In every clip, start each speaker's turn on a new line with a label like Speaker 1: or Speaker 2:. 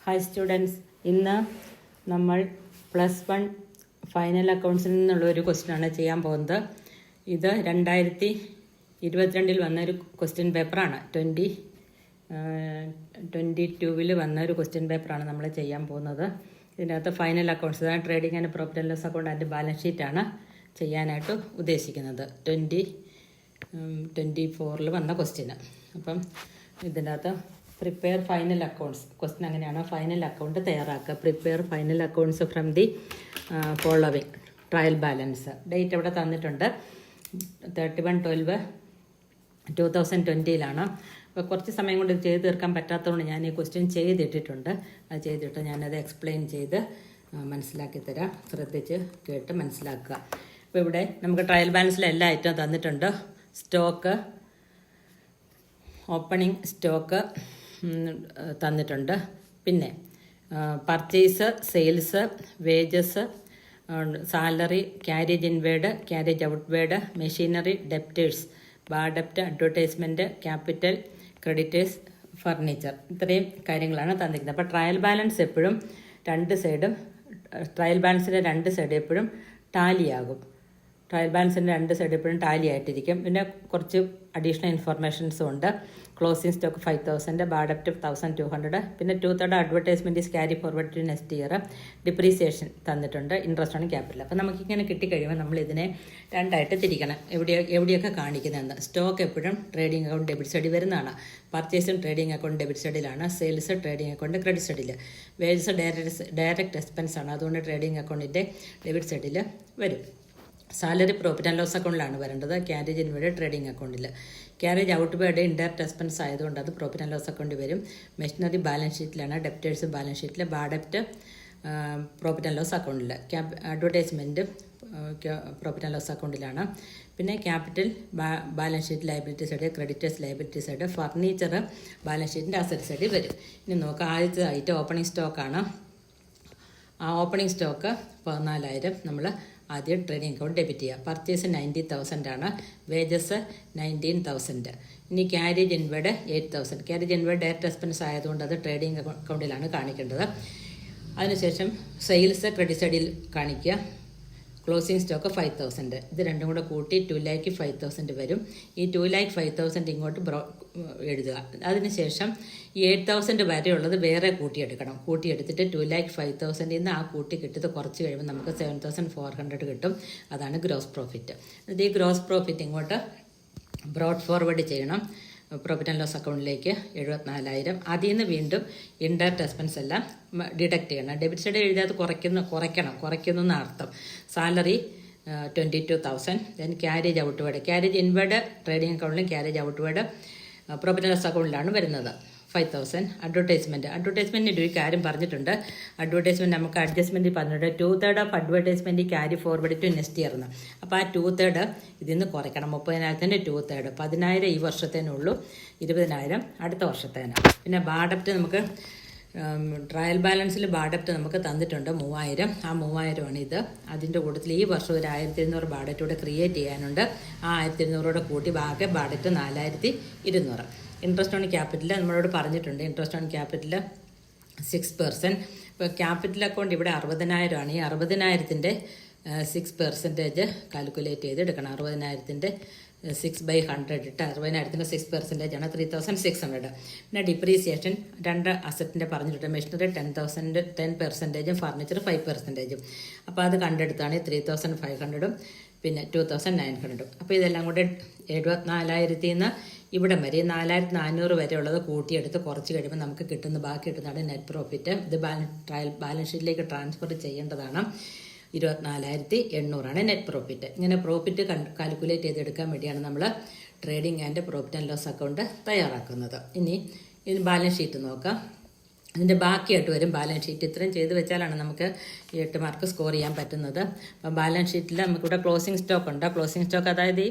Speaker 1: Hi students, ഇന്ന് നമ്മൾ +1 final അക്കൗണ്ട്സിൽ നിന്നുള്ള ഒരു ക്വസ്റ്റ്യനാണ് ചെയ്യാൻ പോകുന്നത്. ഇത് 2022 വന്ന ഒരു ക്വസ്റ്റ്യൻ പേപ്പറാണ്. 2022 വന്ന ഒരു ക്വസ്റ്റ്യൻ പേപ്പറാണ് നമ്മൾ ചെയ്യാൻ പോകുന്നത്. ഇതിനകത്ത് ഫൈനൽ അക്കൗണ്ട്സ്, അതായത് trading and profit and loss account and balance ഷീറ്റാണ് ചെയ്യാനായിട്ട് ഉദ്ദേശിക്കുന്നത്. 2024 വന്ന ക്വസ്റ്റ്യന്. അപ്പം ഇതിനകത്ത് പ്രിപ്പയർ ഫൈനൽ അക്കൗണ്ട്സ് ക്വസ്റ്റ്യൻ അങ്ങനെയാണ്. ഫൈനൽ അക്കൗണ്ട് തയ്യാറാക്കുക. Prepare final accounts from the following. Trial balance date ഇവിടെ തന്നിട്ടുണ്ട്, 31/12/2020. അപ്പോൾ കുറച്ച് സമയം കൊണ്ട് ചെയ്ത് തീർക്കാൻ പറ്റാത്തതുകൊണ്ട് ഞാൻ ഈ ക്വസ്റ്റ്യൻ ചെയ്തിട്ടിട്ടുണ്ട്. അത് ചെയ്തിട്ട് ഞാനത് എക്സ്പ്ലെയിൻ ചെയ്ത് മനസ്സിലാക്കി തരാം. ശ്രദ്ധിച്ച് കേട്ട് മനസ്സിലാക്കുക. അപ്പോൾ ഇവിടെ നമുക്ക് ട്രയൽ ബാലൻസിലെ എല്ലാ ഐറ്റവും തന്നിട്ടുണ്ട്. സ്റ്റോക്ക്, ഓപ്പണിംഗ് സ്റ്റോക്ക് തന്നിട്ടുണ്ട്. പിന്നെ purchase, sales, wages, salary, carriage inward, carriage outward, machinery, debtors, bad ഡെപ്റ്റ്, അഡ്വർടൈസ്മെൻറ്റ്, ക്യാപിറ്റൽ, ക്രെഡിറ്റേഴ്സ്, ഫർണിച്ചർ. ഇത്രയും കാര്യങ്ങളാണ് തന്നിരിക്കുന്നത്. അപ്പോൾ ട്രയൽ ബാലൻസ് എപ്പോഴും ട്രയൽ ബാലൻസിൻ്റെ രണ്ട് സൈഡ് എപ്പോഴും ടാലിയാകും. ട്രയൽ ബാലൻസിൻ്റെ രണ്ട് സൈഡ് എപ്പോഴും ടാലി ആയിട്ടിരിക്കും. പിന്നെ കുറച്ച് അഡീഷണൽ ഇൻഫർമേഷൻസും ഉണ്ട്. ക്ലോസിംഗ് സ്റ്റോക്ക് 5,000, ബാർ ഡെപ്റ്റ് 1,200, പിന്നെ 2/3 advertisement is carry forward to next year, depreciation തന്നിട്ടുണ്ട്, ഇൻട്രസ്റ്റ് ഓൺ ക്യാപിറ്റൽ. അപ്പോൾ നമുക്കിങ്ങനെ കിട്ടിക്കഴിയുമ്പോൾ നമ്മൾ ഇതിനെ രണ്ടായിട്ട് തിരിക്കണം. എവിടെയൊക്കെ കാണിക്കുന്നതെന്ന്. സ്റ്റോക്ക് എപ്പോഴും ട്രേഡിംഗ് അക്കൗണ്ട് ഡെബിറ്റ് സൈഡിൽ വരുന്നതാണ്. പർച്ചേസും ട്രേഡിംഗ് അക്കൗണ്ട് ഡെബിറ്റ് സൈഡിലാണ്. സെയിൽസ് ട്രേഡിംഗ് അക്കൗണ്ട് ക്രെഡിറ്റ് സൈഡിൽ. വേജസ് ഡയറക്റ്റ് എക്സ്പെൻസ് ആണ്, അതുകൊണ്ട് ട്രേഡിംഗ് അക്കൗണ്ടിൻ്റെ ഡെബിറ്റ് സൈഡിൽ വരും. സാലറി പ്രോഫിറ്റ് ആൻഡ് ലോസ് അക്കൗണ്ടിലാണ് വരേണ്ടത്, ക്യാരേജ് ഇൻവേർഡ് ട്രേഡിംഗ് അക്കൗണ്ടിൽ. ക്യാരേജ് ഔട്ട്വേർഡ് ഇൻഡയറക്റ്റ് എക്സ്പെൻസ് ആയതുകൊണ്ട് അത് പ്രോഫിറ്റ് ആൻഡ് ലോസ് അക്കൗണ്ടിൽ വരും. Machinery balance bad debtors balance ഷീറ്റിൽ, ബാർ ഡെപ്റ്റ് പ്രോഫിറ്റ് ആൻഡ് ലോസ് അക്കൗണ്ടിൽ. അഡ്വർടൈസ്മെൻറ്റ് പ്രോഫിറ്റ് ആൻഡ് ലോസ് അക്കൗണ്ടിലാണ്. പിന്നെ capital balance sheet liability side, creditors liability side, furniture balance ഷീറ്റിൻ്റെ അസറ്റ് സൈഡിൽ വരും. ഇനി നോക്കാം. ആദ്യത്തെ ഐറ്റം ഓപ്പണിംഗ് സ്റ്റോക്കാണ്. ആ ഓപ്പണിംഗ് സ്റ്റോക്ക് 14,000 നമ്മൾ ആദ്യം ട്രേഡിംഗ് അക്കൗണ്ട് ഡെബിറ്റ് ചെയ്യുക. പർച്ചേസ് 90,000 ആണ്, വേജസ് 19,000. ഇനി carriage inward 8,000. Carriage inward direct expense ആയതുകൊണ്ട് അത് ട്രേഡിംഗ് അക്കൗണ്ടിലാണ് കാണിക്കേണ്ടത്. അതിനുശേഷം സെയിൽസ് ക്രെഡിറ്റ് സൈഡിൽ കാണിക്കുക. Closing stock 5,000. ഇത് രണ്ടും കൂടെ കൂട്ടി 2,05,000 വരും. ഈ 2,05,000 ഇങ്ങോട്ട് എഴുതുക. അതിനുശേഷം ഈ 8,000 വരെയുള്ളത് വേറെ കൂട്ടിയെടുക്കണം. കൂട്ടിയെടുത്തിട്ട് 2,05,000 നിന്ന് ആ കൂട്ടി കിട്ടിയത് കുറച്ച് കഴിയുമ്പോൾ നമുക്ക് 7,400 കിട്ടും. അതാണ് ഗ്രോസ് പ്രോഫിറ്റ്. ഇത് ഈ ഗ്രോസ് പ്രോഫിറ്റ് ഇങ്ങോട്ട് ബ്രോഡ് ഫോർവേഡ് ചെയ്യണം പ്രോഫിറ്റ് ആൻഡ് ലോസ് അക്കൗണ്ടിലേക്ക് 74,000. അതിൽ നിന്ന് വീണ്ടും ഇൻഡയറക്റ്റ് എക്സ്പെൻസ് എല്ലാം ഡിഡക്റ്റ് ചെയ്യണം. ഡെബിറ്റ് സൈഡ് എഴുതിയത് കുറയ്ക്കുന്നു എന്ന അർത്ഥം. Salary 22,000. Then carriage outward, carriage inward trading അക്കൗണ്ടിലും carriage outward profit and loss അക്കൗണ്ടിലാണ് വരുന്നത്. 5,000. അഡ്വർടൈസ്മെൻറ്റിൻ്റെ ഒരു കാര്യം പറഞ്ഞിട്ടുണ്ട്. അഡ്വർടൈസ്മെൻറ്റ് നമുക്ക് അഡ്ജസ്റ്റ്മെൻറ്റ് പറഞ്ഞിട്ടുണ്ട്. 2/3 of advertisement carry forward to next year എന്ന്. അപ്പോൾ ആ 2/3 ഇതിൽ നിന്ന് കുറയ്ക്കണം. 30,000 2/3. 10,000 ഈ വർഷത്തേനുള്ളൂ, 20,000 അടുത്ത വർഷത്തേന്. പിന്നെ ബാർ ഡെപ്റ്റ് നമുക്ക് ട്രയൽ ബാലൻസിൽ ബാർ ഡെപ്റ്റ് നമുക്ക് തന്നിട്ടുണ്ട് 3,000. ആ 3,000 ഇത്. അതിൻ്റെ കൂട്ടത്തിൽ ഈ വർഷം ഒരു 1,200 ബാർ ഡെപ്റ്റ് കൂടെ ക്രിയേറ്റ് ചെയ്യാനുണ്ട്. ആ 1,200 കൂട്ടി ബാക്കി ബാർ ഡെപ്റ്റ് 4,200. ഇൻട്രസ്റ്റ് ഓൺ ക്യാപിറ്റൽ നമ്മളോട് പറഞ്ഞിട്ടുണ്ട്. Interest on capital 6%. ഇപ്പോൾ ക്യാപിറ്റൽ അക്കൗണ്ട് ഇവിടെ 60,000 ആണ്. ഈ 60,000-ൻ്റെ 6% കാൽക്കുലേറ്റ് ചെയ്ത് എടുക്കണം. 60,000-ൻ്റെ 6/100 ഇട്ട് 60,000-ൻ്റെ 6% ആണ് 3,600. പിന്നെ ഡിപ്രീസിയേഷൻ 2 അസറ്റിൻ്റെ പറഞ്ഞിട്ടുണ്ട്. Machinery 10%, furniture 5%. അപ്പോൾ അത് കണ്ടെടുത്താണ് 3,500 പിന്നെ 2,900. അപ്പോൾ ഇതെല്ലാം കൂടെ 74,000 നിന്ന് ഇവിടം വരെ 4,400 വരെ ഉള്ളത് കൂട്ടിയെടുത്ത് കുറച്ച് കഴിയുമ്പോൾ നമുക്ക് ബാക്കി കിട്ടുന്നതാണ് നെറ്റ് പ്രോഫിറ്റ്. ഇത് ട്രയൽ ബാലൻസ് ഷീറ്റിലേക്ക് ട്രാൻസ്ഫർ ചെയ്യേണ്ടതാണ്. 24,800 നെറ്റ് പ്രോഫിറ്റ്. ഇങ്ങനെ പ്രോഫിറ്റ് കാൽക്കുലേറ്റ് ചെയ്തെടുക്കാൻ വേണ്ടിയാണ് നമ്മൾ trading and profit and loss account തയ്യാറാക്കുന്നത്. ഇനി ഇതിന് ബാലൻസ് ഷീറ്റ് നോക്കാം. ഇതിൻ്റെ ബാക്കിയായിട്ട് വരും ബാലൻസ് ഷീറ്റ്. ഇത്രയും ചെയ്ത് വെച്ചാലാണ് നമുക്ക് 8 മാർക്ക് സ്കോർ ചെയ്യാൻ പറ്റുന്നത്. അപ്പം ബാലൻസ് ഷീറ്റിൽ നമുക്കിവിടെ ക്ലോസിംഗ് സ്റ്റോക്ക് ഉണ്ട്. ക്ലോസിംഗ് സ്റ്റോക്ക് അതായത് ഈ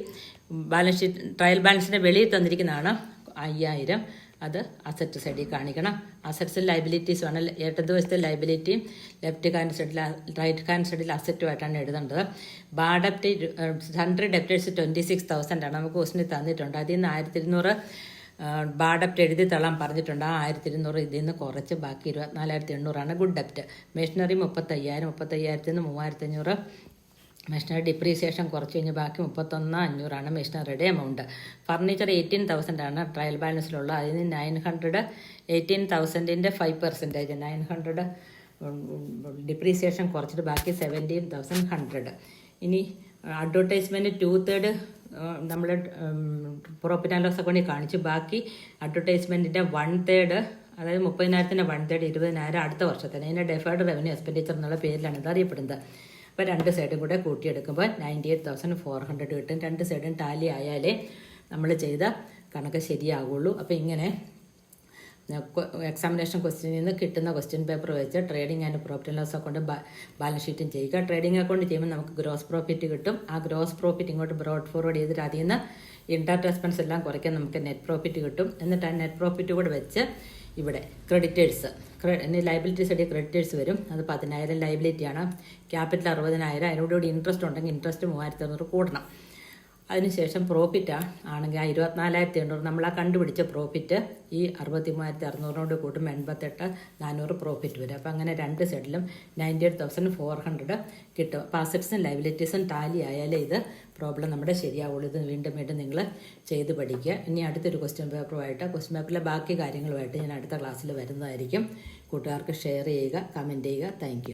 Speaker 1: ബാലൻസ് ഷീറ്റ് ട്രയൽ ബാലൻസിൻ്റെ വെളിയിൽ തന്നിരിക്കുന്നതാണ് 5,000. അത് അസറ്റ് സൈഡിൽ കാണിക്കണം. അസറ്റ്സിൽ ലൈബിലിറ്റീസ് ആണ്. ഇടതുവശത്തെ ലൈബിലിറ്റിയും ലെഫ്റ്റ് ഹാൻഡ് സൈഡിൽ റൈറ്റ് ഹാൻഡ് സൈഡിൽ അസറ്റുമായിട്ടാണ് എഴുതേണ്ടത്. ബാർ ഡെപ്റ്റ് 100 ഡെപ്റ്റേഴ്സ് 26,000 ആണ് നമുക്ക് ക്വസ്റ്റിന് തന്നിട്ടുണ്ട്. അതിൽ നിന്ന് 1,200 ബാഡ് ഡെപ്റ്റ് എഴുതി തള്ളാൻ പറഞ്ഞിട്ടുണ്ട്. ആ 1200 ഇതിൽ നിന്ന് കുറച്ച് ബാക്കി 24,800 ഗുഡ് ഡെപ്റ്റ്. മെഷീനറി 35,000, 35,000 നിന്ന് 3,500 മെഷീനറി ഡിപ്രീസിയേഷൻ കുറച്ച് കഴിഞ്ഞ് ബാക്കി 31,500 മെഷീനറിയുടെ എമൗണ്ട്. ഫർണിച്ചർ 18,000 ട്രയൽ ബാലൻസിലുള്ള. അതിന് 900 18,000-ൻ്റെ 5%, 900 ഡിപ്രീസിയേഷൻ കുറച്ചിട്ട് ബാക്കി 17,100. ഇനി അഡ്വർടൈസ്മെൻറ്റ് 2/3 നമ്മൾ പ്രോഫിറ്റ് ആൻഡ് ലോസ് അക്കൗണ്ടിൽ കാണിച്ചു. ബാക്കി അഡ്വർടൈസ്മെൻറ്റിൻ്റെ 1/3, അതായത് 30,000-ൻ്റെ 1/3 20,000 അടുത്ത വർഷത്തിന്. അതിൻ്റെ ഡെഫേർഡ് റവന്യൂ എക്സ്പെൻഡിച്ചർ എന്നുള്ള പേരിലാണ് ഇത് അറിയപ്പെടുന്നത്. അപ്പോൾ രണ്ട് സൈഡും കൂടെ കൂട്ടിയെടുക്കുമ്പോൾ 98,400 കിട്ടും. രണ്ട് സൈഡും ടാലി ആയാലേ നമ്മൾ ചെയ്ത കണക്ക് ശരിയാകുള്ളൂ. അപ്പോൾ ഇങ്ങനെ എക്സാമിനേഷൻ ക്വസ്റ്റ്യനിൽ നിന്ന് കിട്ടുന്ന ക്വസ്റ്റ്യൻ പേപ്പർ വെച്ച് trading and profit and loss account balance ഷീറ്റും ചെയ്യുക. ട്രേഡിംഗ് അക്കൗണ്ട് ചെയ്യുമ്പോൾ നമുക്ക് ഗ്രോസ് പ്രോഫിറ്റ് കിട്ടും. ആ ഗ്രോസ് പ്രോഫിറ്റ് ഇങ്ങോട്ട് ബ്രോഡ് ഫോർവേഡ് ചെയ്തിട്ട് അതിൽ നിന്ന് ഇൻഡയറക്റ്റ് എക്സ്പെൻസ് എല്ലാം കുറയ്ക്കാൻ നമുക്ക് നെറ്റ് പ്രോഫിറ്റ് കിട്ടും. എന്നിട്ട് ആ നെറ്റ് പ്രോഫിറ്റ് കൂടെ വെച്ച് ഇവിടെ ക്രെഡിറ്റേഴ്സ്, ലൈബിലിറ്റി സൈഡിൽ ക്രെഡിറ്റേഴ്സ് വരും. അത് 10,000 ലൈബിലിറ്റിയാണ്. ക്യാപിറ്റൽ 60,000. അതിനോടുകൂടി ഇൻട്രസ്റ്റ് ഉണ്ടെങ്കിൽ ഇൻട്രസ്റ്റ് 3,600 കൂടണം. അതിനുശേഷം പ്രോഫിറ്റ് ആണെങ്കിൽ ആ 24,800 നമ്മൾ ആ കണ്ടുപിടിച്ച പ്രോഫിറ്റ് ഈ 63,600 കൂട്ടും 88,400 പ്രോഫിറ്റ് വരും. അപ്പോൾ അങ്ങനെ രണ്ട് സൈഡിലും 98,400 കിട്ടും. അപ്പോൾ അസറ്റ്സും ലൈബിലിറ്റീസും ടാലി ആയാലേ ഇത് പ്രോബ്ലം നമ്മുടെ ശരിയാവുള്ളൂ. ഇത് വീണ്ടും നിങ്ങൾ ചെയ്ത് പഠിക്കുക. ഇനി അടുത്തൊരു ക്വസ്റ്റ്യൻ പേപ്പറുമായിട്ട്, ക്വസ്റ്റ്യൻ പേപ്പറിലെ ബാക്കി കാര്യങ്ങളുമായിട്ട് ഞാൻ അടുത്ത ക്ലാസ്സിൽ വരുന്നതായിരിക്കും. കൂട്ടുകാർക്ക് ഷെയർ ചെയ്യുക, കമൻറ്റ് ചെയ്യുക. Thank you.